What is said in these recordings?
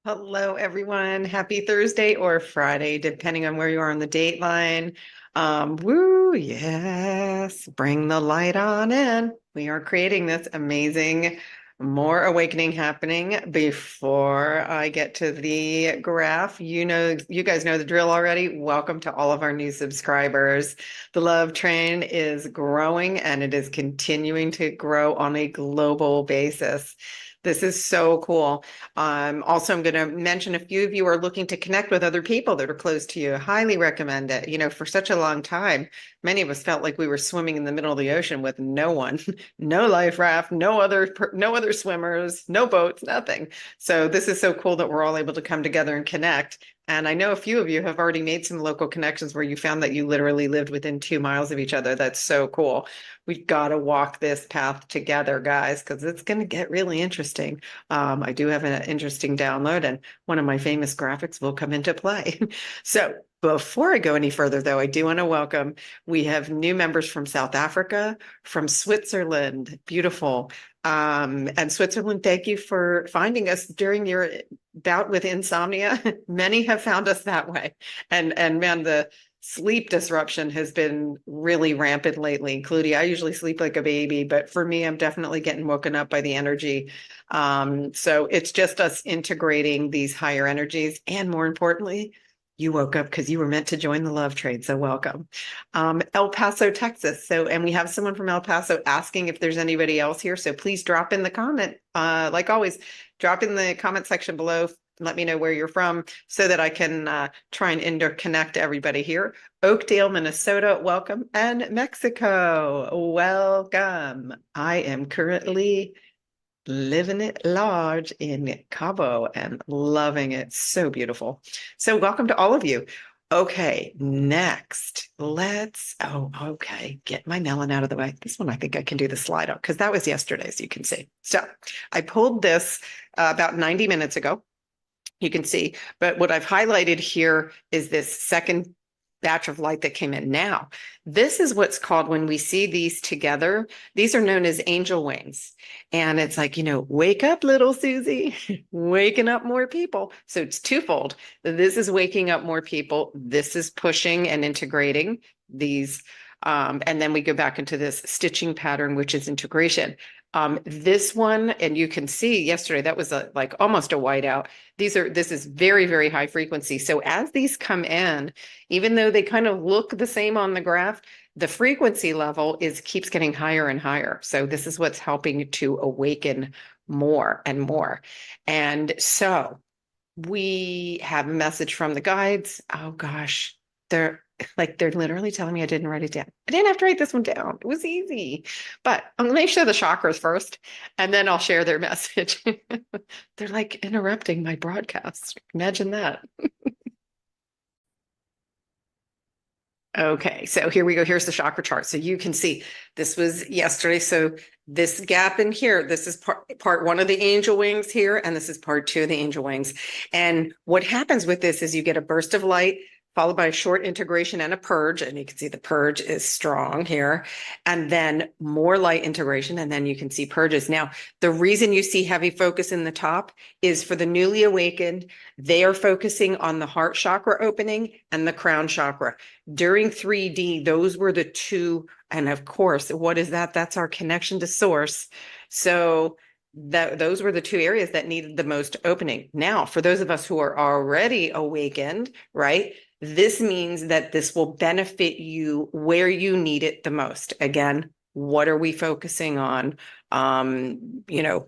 Hello, everyone. Happy Thursday or Friday, depending on where you are on the date line. Woo, yes, bring the light on in. We are creating this amazing, more awakening happening. Before I get to the graph, you guys know the drill already. Welcome to all of our new subscribers. The love train is growing and it is continuing to grow on a global basis. This is so cool. Also, I'm going to mention a few of you are looking to connect with other people that are close to you. Highly recommend it. For such a long time, many of us felt like we were swimming in the middle of the ocean with no one, no life raft, no other swimmers, no boats, nothing. So this is so cool that we're all able to come together and connect. And I know a few of you have already made some local connections where you found that you literally lived within 2 miles of each other. That's so cool. We've got to walk this path together, guys, because it's going to get really interesting. I do have an interesting download, and one of my famous graphics will come into play. So before I go any further, though, I do want to welcome, we have new members from South Africa, from Switzerland, beautiful. And Switzerland, thank you for finding us during your bout with insomnia. Many have found us that way. And man, the sleep disruption has been really rampant lately, including I usually sleep like a baby, but for me, I'm definitely getting woken up by the energy. So it's just us integrating these higher energies. And more importantly, you woke up because you were meant to join the love trade. So welcome. El Paso, Texas. And we have someone from El Paso asking if there's anybody else here. So please drop in the comment. Like always, drop in the comment section below. Let me know where you're from so that I can try and interconnect everybody here. Oakdale, Minnesota, welcome. And Mexico, welcome. I am currently living it large in Cabo and loving it. So beautiful. So welcome to all of you. Okay, next, okay, get my melon out of the way. This one, I think I can do the slide out because that was yesterday, as you can see. So I pulled this about 90 minutes ago. You can see, but what I've highlighted here is this second batch of light that came in. Now, this is what's called, when we see these together, these are known as angel wings. And it's like, wake up, little Susie, waking up more people. So it's twofold. This is waking up more people. This is pushing and integrating these. And then we go back into this stitching pattern, which is integration. This one, and you can see yesterday, that was like almost a whiteout. This is very, very high frequency. So as these come in, even though they kind of look the same on the graph, the frequency level keeps getting higher and higher. So this is what's helping to awaken more and more. And so we have a message from the guides. Oh gosh, they're literally telling me I didn't write it down. I didn't have to write this one down. It was easy. But let me show the chakras first, and then I'll share their message. They're like interrupting my broadcast. Imagine that. Okay, so here we go. Here's the chakra chart. So you can see this was yesterday. So this gap in here, this is part one of the angel wings here, and this is part two of the angel wings. And what happens with this is you get a burst of light followed by a short integration and a purge. And you can see the purge is strong here, and then more light integration. And then you can see purges. Now, the reason you see heavy focus in the top is for the newly awakened. They are focusing on the heart chakra opening and the crown chakra. During 3D, those were the two. And of course, what is that? That's our connection to source. So those were the two areas that needed the most opening. Now, for those of us who are already awakened, right? This means that this will benefit you where you need it the most. Again, what are we focusing on?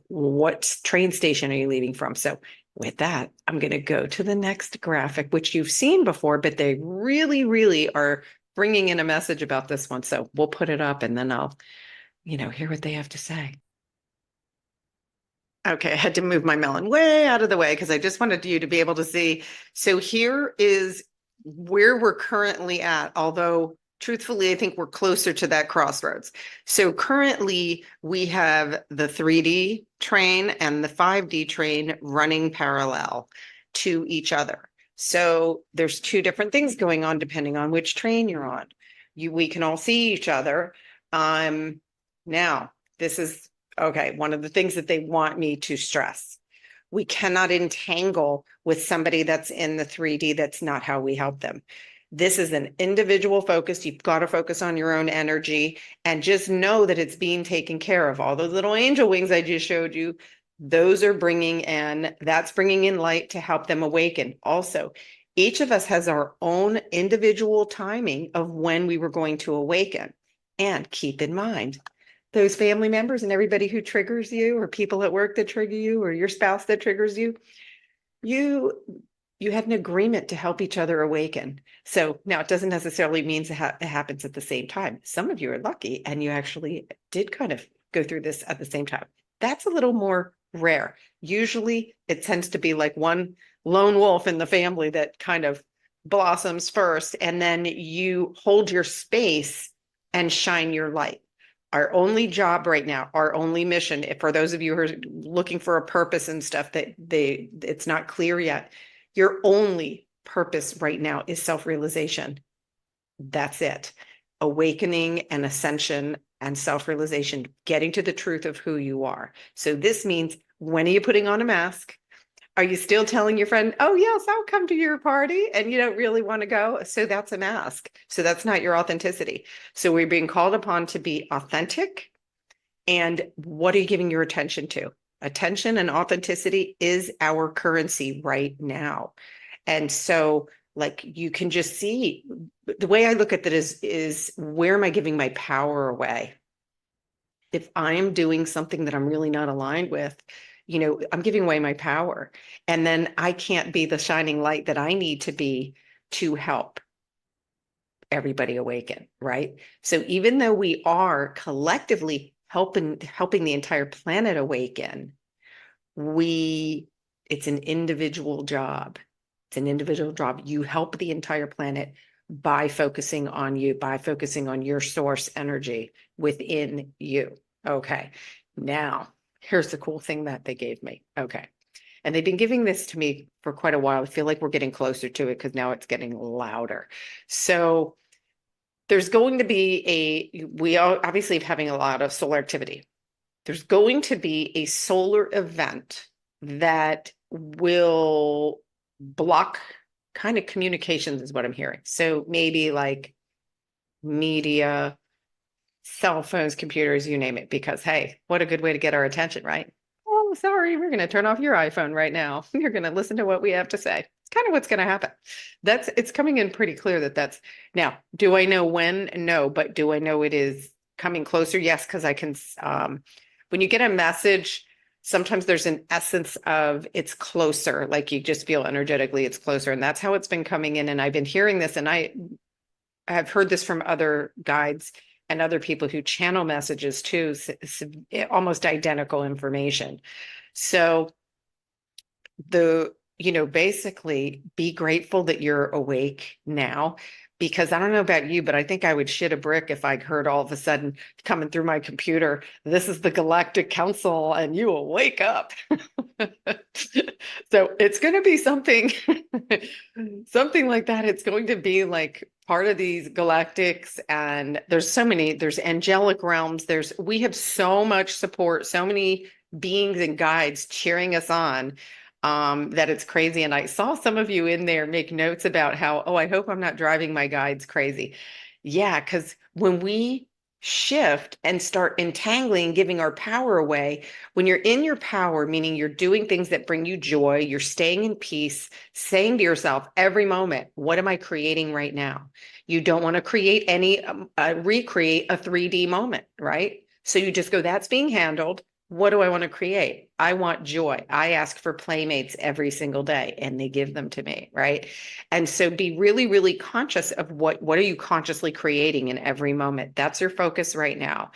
What train station are you leaving from? So with that, I'm going to go to the next graphic, which you've seen before, but they really, really are bringing in a message about this one. So we'll put it up and then I'll, hear what they have to say. Okay, I had to move my melon way out of the way because I just wanted you to be able to see. So here is where we're currently at, although truthfully, I think we're closer to that crossroads. So currently we have the 3D train and the 5D train running parallel to each other. So there's two different things going on depending on which train you're on. We can all see each other. Now, this is, okay, one of the things that they want me to stress. We cannot entangle with somebody that's in the 3D. That's not how we help them. This is an individual focus. You've got to focus on your own energy and just know that it's being taken care of. All those little angel wings I just showed you, those are that's bringing in light to help them awaken. Also, each of us has our own individual timing of when we were going to awaken. And keep in mind, those family members and everybody who triggers you, or people at work that trigger you, or your spouse that triggers you, you had an agreement to help each other awaken. So now it doesn't necessarily mean it happens at the same time. Some of you are lucky and you actually did kind of go through this at the same time. That's a little more rare. Usually it tends to be like one lone wolf in the family that kind of blossoms first, and then you hold your space and shine your light. Our only job right now, our only mission, for those of you who are looking for a purpose and stuff that it's not clear yet, your only purpose right now is self-realization. That's it. Awakening and ascension and self-realization, getting to the truth of who you are. So this means, when are you putting on a mask? Are you still telling your friend, oh, yes, I'll come to your party, and you don't really want to go? So that's a mask. So that's not your authenticity. So we're being called upon to be authentic. And what are you giving your attention to? Attention and authenticity is our currency right now. And so, like, you can just see, the way I look at that is where am I giving my power away? If I'm doing something that I'm really not aligned with, I'm giving away my power. And then I can't be the shining light that I need to be to help everybody awaken, right? So even though we are collectively helping the entire planet awaken, it's an individual job. It's an individual job. You help the entire planet by focusing on you, by focusing on your source energy within you. Okay. Now, here's the cool thing that they gave me. Okay. And they've been giving this to me for quite a while. I feel like we're getting closer to it because now it's getting louder. So there's going to be we are obviously having a lot of solar activity. There's going to be a solar event that will block kind of communications, is what I'm hearing. So maybe like media, cell phones, computers, you name it, because hey, what a good way to get our attention, right? Oh, sorry, we're going to turn off your iPhone right now. You're going to listen to what we have to say. It's kind of what's going to happen. It's coming in pretty clear that's now. Do I know when? No, but do I know it is coming closer? Yes, because I can. When you get a message, sometimes there's an essence of it's closer, like you just feel energetically it's closer, and that's how it's been coming in. And I've been hearing this, and I have heard this from other guides and other people who channel messages too, almost identical information. So basically be grateful that you're awake now, because I don't know about you, but I think I would shit a brick if I heard all of a sudden coming through my computer, this is the Galactic Council and you will wake up. So it's going to be something, something like that. It's going to be like part of these galactics, and there's angelic realms. We have so much support, so many beings and guides cheering us on, that it's crazy. And I saw some of you in there make notes about how, oh, I hope I'm not driving my guides crazy. Yeah, because when we shift and start entangling, giving our power away, when you're in your power, meaning you're doing things that bring you joy, you're staying in peace, saying to yourself every moment, what am I creating right now? You don't want to create recreate a 3D moment, right? So you just go, that's being handled. What do I want to create? I want joy. I ask for playmates every single day and they give them to me, right? And so be really, really conscious of what are you consciously creating in every moment. That's your focus right now.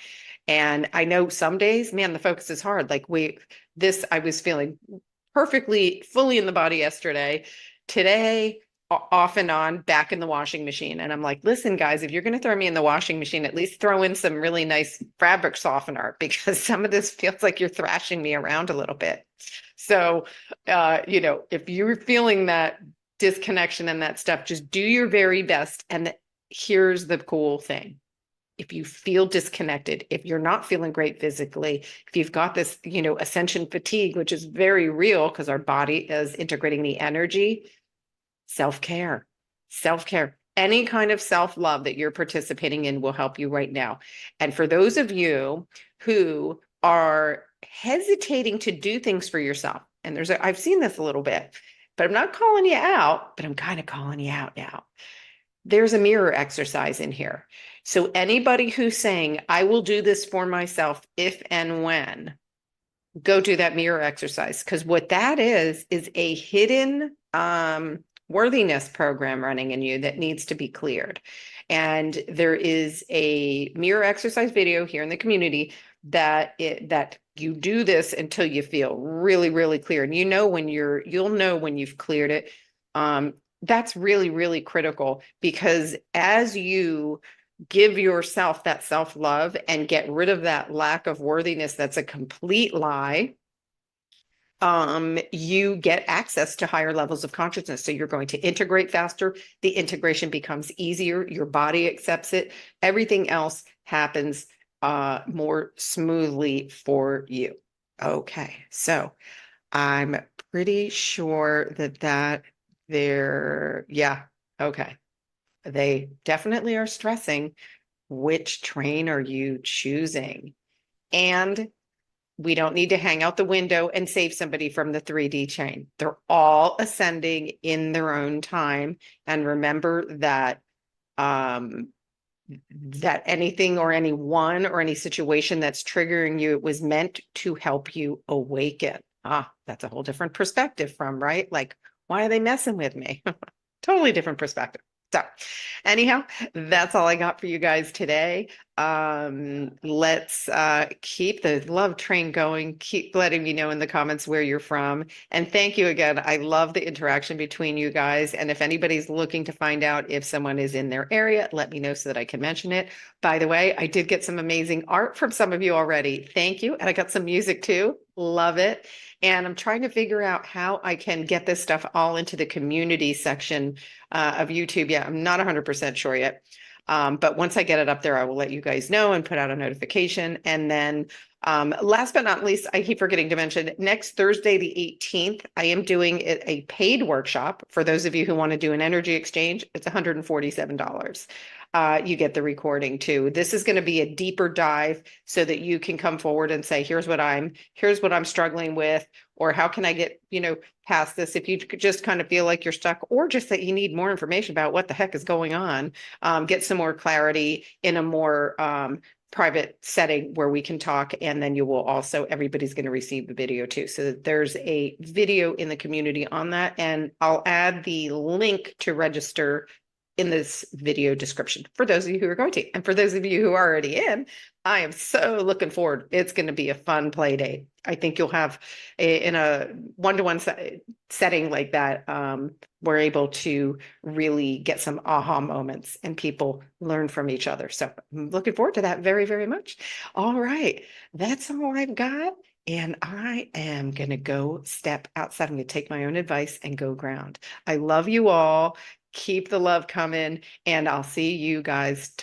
And I know some days, man, the focus is hard. Like I was feeling perfectly fully in the body yesterday. Today, off and on, back in the washing machine. And I'm like, listen, guys, if you're going to throw me in the washing machine, at least throw in some really nice fabric softener, because some of this feels like you're thrashing me around a little bit. So, if you're feeling that disconnection and that stuff, just do your very best. And here's the cool thing. if you feel disconnected, if you're not feeling great physically, if you've got this, ascension fatigue, which is very real because our body is integrating the energy, self-care, self-care. Any kind of self-love that you're participating in will help you right now. And for those of you who are hesitating to do things for yourself, and I've seen this a little bit, but I'm not calling you out, but I'm kind of calling you out now. There's a mirror exercise in here. So anybody who's saying, I will do this for myself if and when, go do that mirror exercise. Because what that is a hidden worthiness program running in you that needs to be cleared. And there is a mirror exercise video here in the community that you do this until you feel really, really clear. And you'll know when you've cleared it. That's really, really critical, because as you give yourself that self-love and get rid of that lack of worthiness that's a complete lie, you get access to higher levels of consciousness. So you're going to integrate faster. The integration becomes easier. Your body accepts it. Everything else happens more smoothly for you. Okay, so I'm pretty sure yeah, okay. They definitely are stressing. Which train are you choosing? And we don't need to hang out the window and save somebody from the 3D chain. They're all ascending in their own time. And remember that that anything or anyone or any situation that's triggering you, it was meant to help you awaken. That's a whole different perspective from, right? Like, why are they messing with me? Totally different perspective. So anyhow, that's all I got for you guys today. Let's keep the love train going. Keep letting me know in the comments where you're from. And thank you again. I love the interaction between you guys. And if anybody's looking to find out if someone is in their area, let me know so that I can mention it. By the way, I did get some amazing art from some of you already. Thank you. And I got some music too. Love it. And I'm trying to figure out how I can get this stuff all into the community section of YouTube. Yeah, I'm not 100% sure yet. But once I get it up there, I will let you guys know and put out a notification. And then last but not least, I keep forgetting to mention, next Thursday, the 18th, I am doing a paid workshop. For those of you who want to do an energy exchange, it's $147. You get the recording too. This is going to be a deeper dive so that you can come forward and say, here's what I'm struggling with, or how can I get, past this? If you just kind of feel like you're stuck, or just that you need more information about what the heck is going on, get some more clarity in a more private setting where we can talk. And then everybody's going to receive the video too. So there's a video in the community on that. And I'll add the link to register in this video description for those of you who are going to. And for those of you who are already in, I am so looking forward. It's going to be a fun play date. I think you'll have in a one-to-one setting like that, we're able to really get some aha moments and people learn from each other. So I'm looking forward to that very, very much. All right. That's all I've got. And I am going to go step outside. I'm going to take my own advice and go ground. I love you all. Keep the love coming, and I'll see you guys tomorrow.